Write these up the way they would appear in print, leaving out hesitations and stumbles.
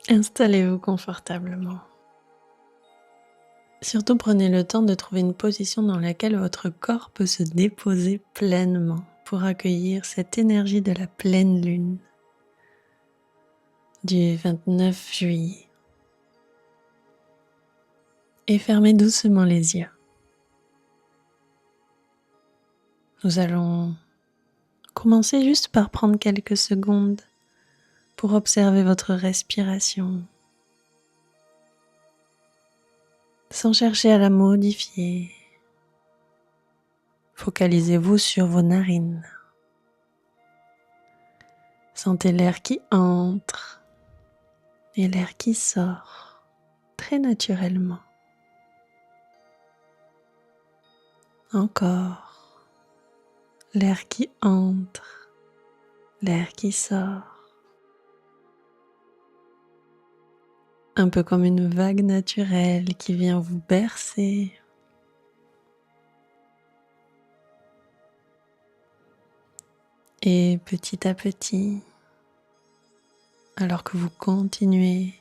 Installez-vous confortablement. Surtout prenez le temps de trouver une position dans laquelle votre corps peut se déposer pleinement pour accueillir cette énergie de la pleine lune du 29 juillet. Et fermez doucement les yeux. Nous allons commencer juste par prendre quelques secondes pour observer votre respiration, sans chercher à la modifier. Focalisez-vous sur vos narines. Sentez l'air qui entre et l'air qui sort très naturellement. Encore, l'air qui entre, l'air qui sort. Un peu comme une vague naturelle qui vient vous bercer. Et petit à petit, alors que vous continuez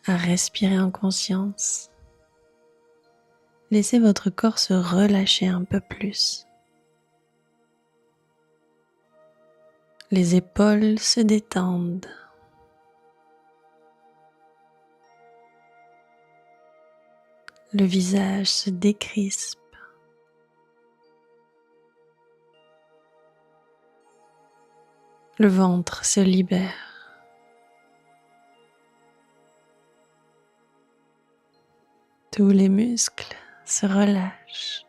à respirer en conscience, laissez votre corps se relâcher un peu plus. Les épaules se détendent. Le visage se décrispe. Le ventre se libère. Tous les muscles se relâchent.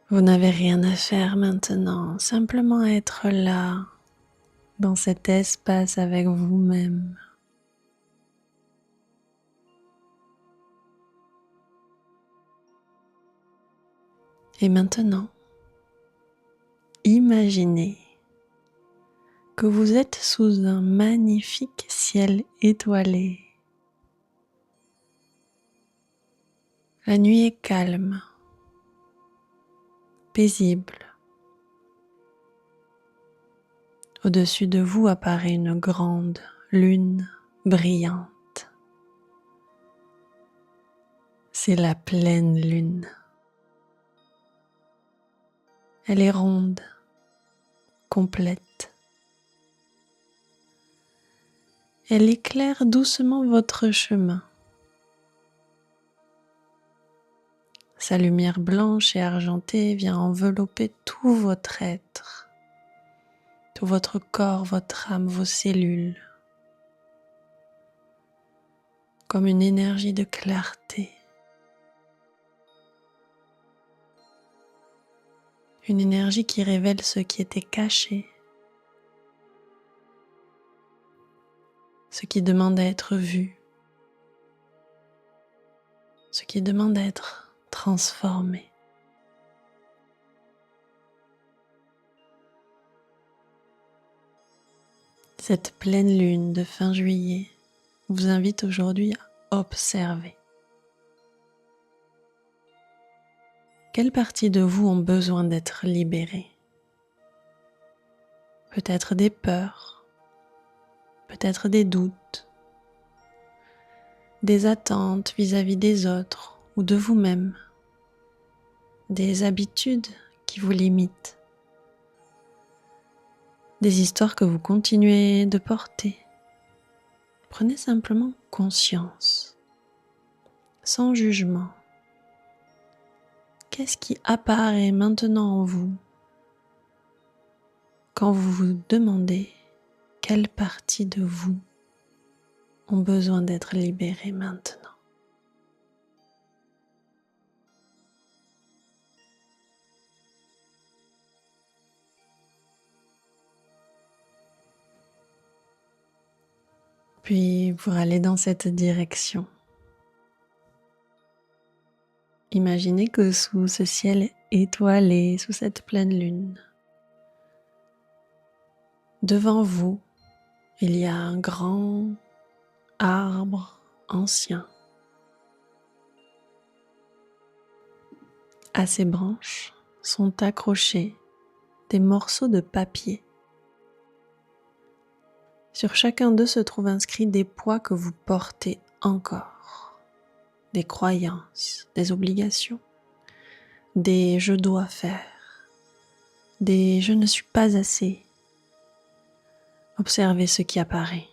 Vous n'avez rien à faire maintenant, simplement être là, dans cet espace avec vous-même. Et maintenant, imaginez que vous êtes sous un magnifique ciel étoilé. La nuit est calme, paisible. Au-dessus de vous apparaît une grande lune brillante. C'est la pleine lune. Elle est ronde, complète. Elle éclaire doucement votre chemin. Sa lumière blanche et argentée vient envelopper tout votre être, tout votre corps, votre âme, vos cellules, comme une énergie de clarté, une énergie qui révèle ce qui était caché, ce qui demande à être vu, ce qui demande à être transformé. Cette pleine lune de fin juillet vous invite aujourd'hui à observer. Quelles parties de vous ont besoin d'être libérées? Peut-être des peurs, peut-être des doutes, des attentes vis-à-vis des autres ou de vous-même, des habitudes qui vous limitent, des histoires que vous continuez de porter. Prenez simplement conscience, sans jugement. Qu'est-ce qui apparaît maintenant en vous quand vous vous demandez quelles parties de vous ont besoin d'être libérées maintenant? Puis pour aller dans cette direction, imaginez que sous ce ciel étoilé, sous cette pleine lune, devant vous, il y a un grand arbre ancien. À ses branches sont accrochés des morceaux de papier. Sur chacun d'eux se trouvent inscrits des poids que vous portez encore, des croyances, des obligations, des je dois faire, des je ne suis pas assez. Observez ce qui apparaît.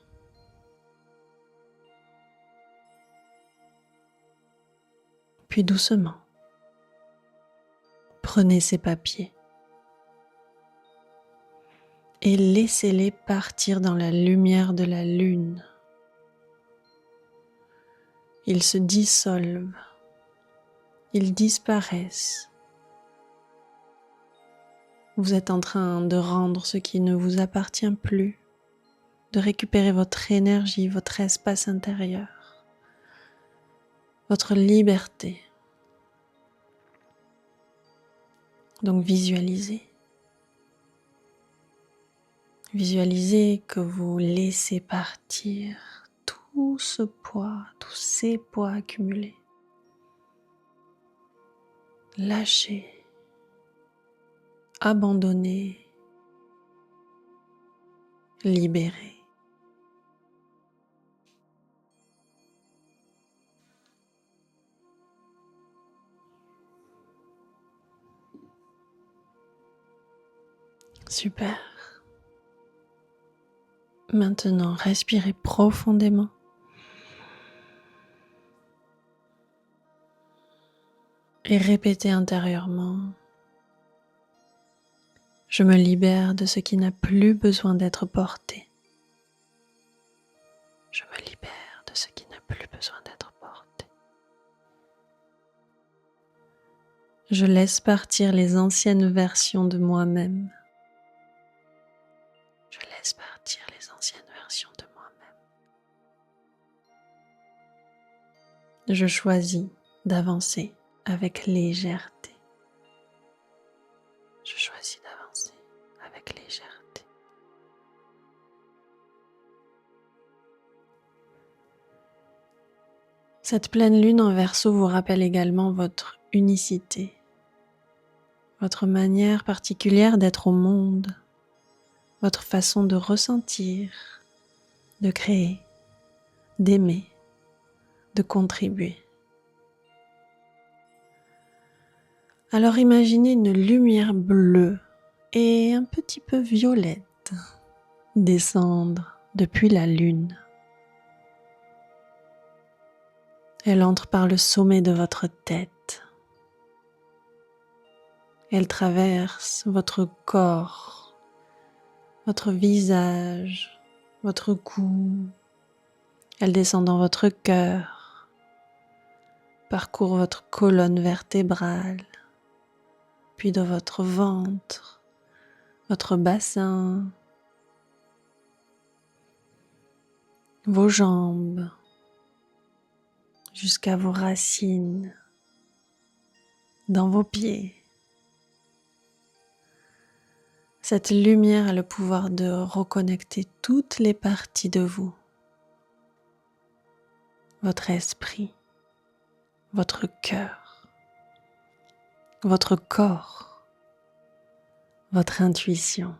Puis doucement, prenez ces papiers et laissez-les partir dans la lumière de la lune. Ils se dissolvent, ils disparaissent. Vous êtes en train de rendre ce qui ne vous appartient plus, de récupérer votre énergie, votre espace intérieur, votre liberté. Donc visualisez. Visualisez que vous laissez partir tout ce poids, tous ces poids accumulés. Lâchez, abandonnez, libérez. Super. Maintenant, respirez profondément. Et répétez intérieurement: je me libère de ce qui n'a plus besoin d'être porté. Je me libère de ce qui n'a plus besoin d'être porté. Je laisse partir les anciennes versions de moi-même. Je laisse partir les anciennes versions de moi-même. Je choisis d'avancer avec légèreté. Je choisis d'avancer avec légèreté. Cette pleine lune en Verseau vous rappelle également votre unicité, votre manière particulière d'être au monde, votre façon de ressentir, de créer, d'aimer, de contribuer. Alors imaginez une lumière bleue et un petit peu violette descendre depuis la lune. Elle entre par le sommet de votre tête. Elle traverse votre corps, votre visage, votre cou. Elle descend dans votre cœur, parcourt votre colonne vertébrale, puis de votre ventre, votre bassin, vos jambes, jusqu'à vos racines, dans vos pieds. Cette lumière a le pouvoir de reconnecter toutes les parties de vous. Votre esprit, votre cœur, votre corps, votre intuition.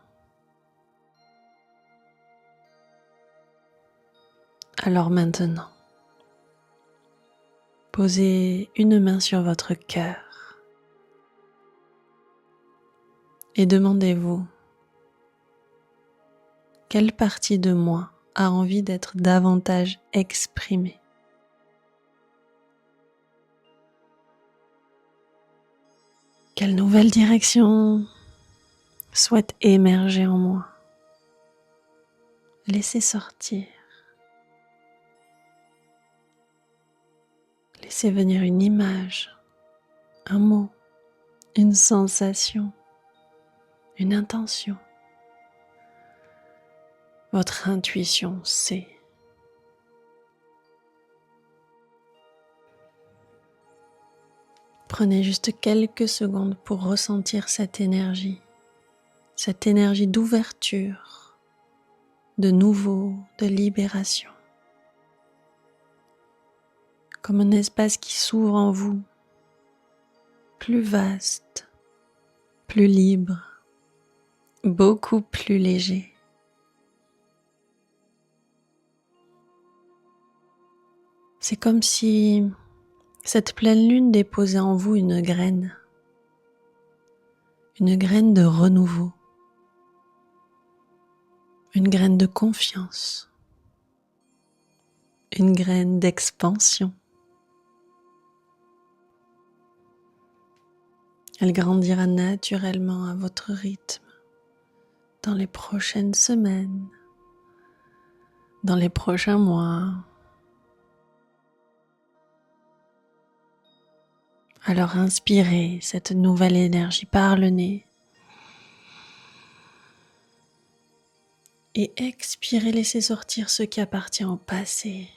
Alors maintenant, posez une main sur votre cœur et demandez-vous: quelle partie de moi a envie d'être davantage exprimée? Quelle nouvelle direction souhaite émerger en moi? Laissez sortir. Laissez venir une image, un mot, une sensation, une intention. Votre intuition sait. Prenez juste quelques secondes pour ressentir cette énergie d'ouverture, de nouveau, de libération. Comme un espace qui s'ouvre en vous, plus vaste, plus libre, beaucoup plus léger. C'est comme si cette pleine lune déposait en vous une graine de renouveau, une graine de confiance, une graine d'expansion. Elle grandira naturellement à votre rythme dans les prochaines semaines, dans les prochains mois. Alors inspirez cette nouvelle énergie par le nez et expirez, laissez sortir ce qui appartient au passé.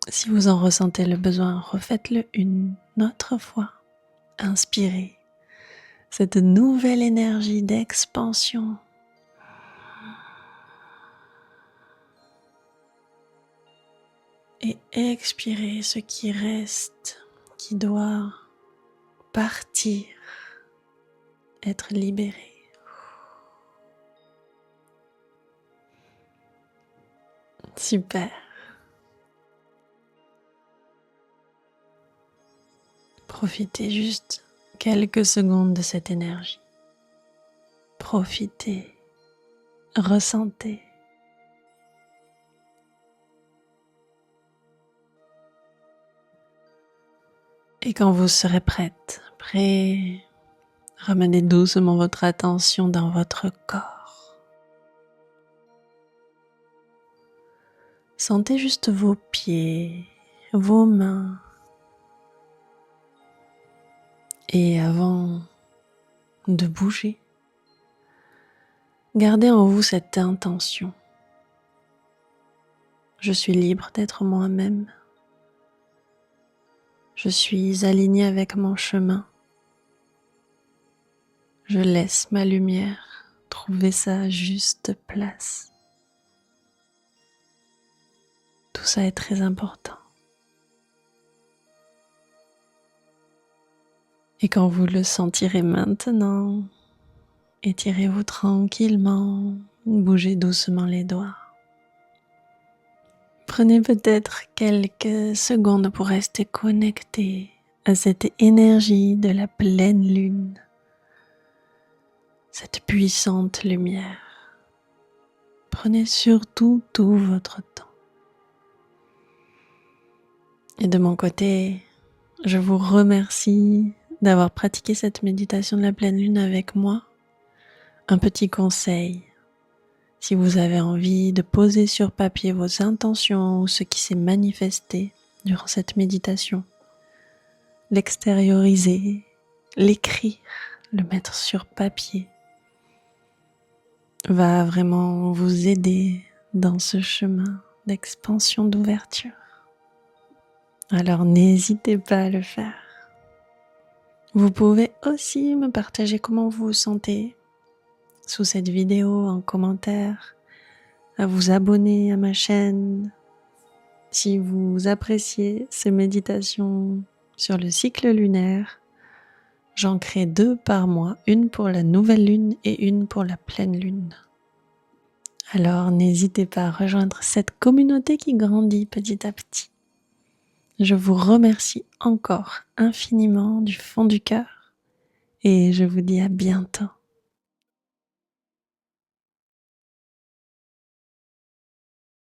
Si vous en ressentez le besoin, refaites-le une autre fois. Inspirez cette nouvelle énergie d'expansion. Et expirez ce qui reste, qui doit partir, être libéré. Super. Profitez juste quelques secondes de cette énergie. Profitez, ressentez. Et quand vous serez prêt, ramenez doucement votre attention dans votre corps. Sentez juste vos pieds, vos mains. Et avant de bouger, gardez en vous cette intention. Je suis libre d'être moi-même. Je suis aligné avec mon chemin. Je laisse ma lumière trouver sa juste place. Tout ça est très important. Et quand vous le sentirez maintenant, étirez-vous tranquillement, bougez doucement les doigts. Prenez peut-être quelques secondes pour rester connecté à cette énergie de la pleine lune, cette puissante lumière. Prenez surtout tout votre temps. Et de mon côté, je vous remercie d'avoir pratiqué cette méditation de la pleine lune avec moi. Un petit conseil, si vous avez envie de poser sur papier vos intentions ou ce qui s'est manifesté durant cette méditation, l'extérioriser, l'écrire, le mettre sur papier va vraiment vous aider dans ce chemin d'expansion, d'ouverture. Alors n'hésitez pas à le faire. Vous pouvez aussi me partager comment vous vous sentez sous cette vidéo en commentaire, à vous abonner à ma chaîne. Si vous appréciez ces méditations sur le cycle lunaire, j'en crée 2 par mois, une pour la nouvelle lune et une pour la pleine lune. Alors n'hésitez pas à rejoindre cette communauté qui grandit petit à petit. Je vous remercie encore infiniment du fond du cœur et je vous dis à bientôt.